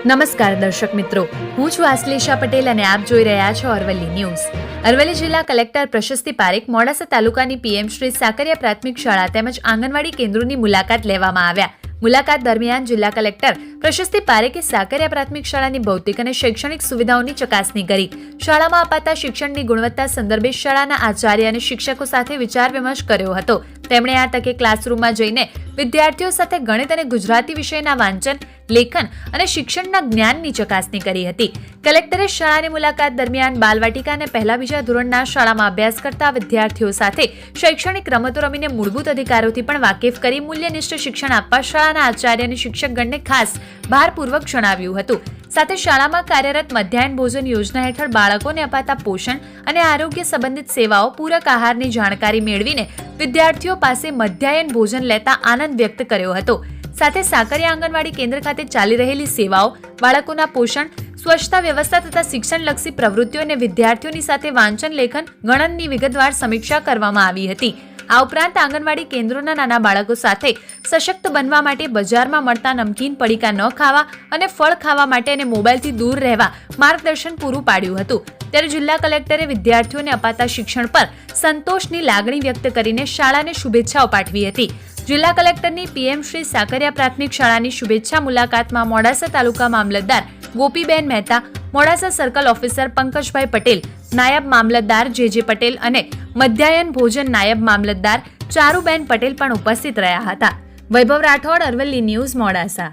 નમસ્કાર દર્શક મિત્રો, હું છું આશ્લેષા પટેલ અને આપ જોઈ રહ્યા છો અરવલ્લી ન્યૂઝ. અરવલ્લી જિલ્લા કલેક્ટર પ્રશસ્તિ પારેખ મોડાસા તાલુકાની પીએમ શ્રી સાકરિયા પ્રાથમિક શાળા તેમજ આંગણવાડી કેન્દ્રોની મુલાકાત લેવામાં આવ્યા. મુલાકાત દરમિયાન જિલ્લા કલેક્ટર પ્રશસ્તિ પારેખે સાકરિયા પ્રાથમિક શાળાની ભૌતિક અને શૈક્ષણિક સુવિધાઓની ચકાસણી કરી. શાળામાં અપાતા શિક્ષણની ગુણવત્તા સંદર્ભે શાળાના આચાર્ય અને શિક્ષકો સાથે વિચાર વિમર્શ કર્યો હતો. તેમણે આ તકે ક્લાસરૂમમાં જઈને વિદ્યાર્થીઓ સાથે ગણિત અને ગુજરાતી વિષયના વાંચન, લેખન અને શિક્ષણના જ્ઞાનની ચકાસણી કરી હતી. કલેક્ટરે શાળાની મુલાકાત દરમિયાન બાલવાટિકા અને પહેલા બીજા ધોરણના શાળામાં અભ્યાસ કરતા વિદ્યાર્થીઓ સાથે શૈક્ષણિક રમતો રમીને મૂળભૂત અધિકારોથી પણ વાકેફ કરી મૂલ્યનિષ્ઠ શિક્ષણ આપવા શાળાના આચાર્ય અને શિક્ષકગણને ખાસ ભારપૂર્વક જણાવ્યું હતું. સાથે શાળામાં કાર્યરત મધ્યાહન ભોજન યોજના હેઠળ બાળકોને અપાતા પોષણ અને આરોગ્ય સંબંધિત સેવાઓ, પૂરક આહારની જાણકારી મેળવીને વિદ્યાર્થીઓ પાસે મધ્યાહન ભોજન લેતા આનંદ વ્યક્ત કર્યો હતો. સાથે સાકરિયા આંગણવાડી કેન્દ્ર ખાતે ચાલી રહેલી સેવાઓ, બાળકોના પોષણ, સ્વચ્છતા વ્યવસ્થા તથા શિક્ષણલક્ષી પ્રવૃત્તિઓ અને વિદ્યાર્થીઓની સાથે વાંચન, લેખન, ગણનની વિગતવાર સમીક્ષા કરવામાં આવી હતી. આ ઉપરાંત આંગણવાડી કેન્દ્રોના નાના બાળકો સાથે સશક્ત બનવા માટે બજારમાં મળતા નમકીન પડીકા ન ખાવા અને ફળ ખાવા માટે અને મોબાઈલથી દૂર રહેવા માર્ગદર્શન પૂરું પાડ્યું હતું. ત્યારે જિલ્લા કલેક્ટરે વિદ્યાર્થીઓને અપાતા શિક્ષણ પર સંતોષની લાગણી વ્યક્ત કરીને શાળાને શુભેચ્છાઓ પાઠવી હતી. જિલ્લા કલેક્ટરની પીએમ શ્રી સાકરિયા પ્રાથમિક શાળાની શુભેચ્છા મુલાકાતમાં મોડાસા તાલુકા મામલતદાર ગોપીબેન મહેતા, મોડાસા સર્કલ ઓફિસર પંકજભાઈ પટેલ, નાયબ મામલતદાર જે પટેલ અને મધ્યાહન ભોજન નાયબ મામલતદાર ચારુબેન પટેલ પણ ઉપસ્થિત રહ્યા હતા. વૈભવ રાઠોડ, અરવલ્લી ન્યૂઝ, મોડાસા.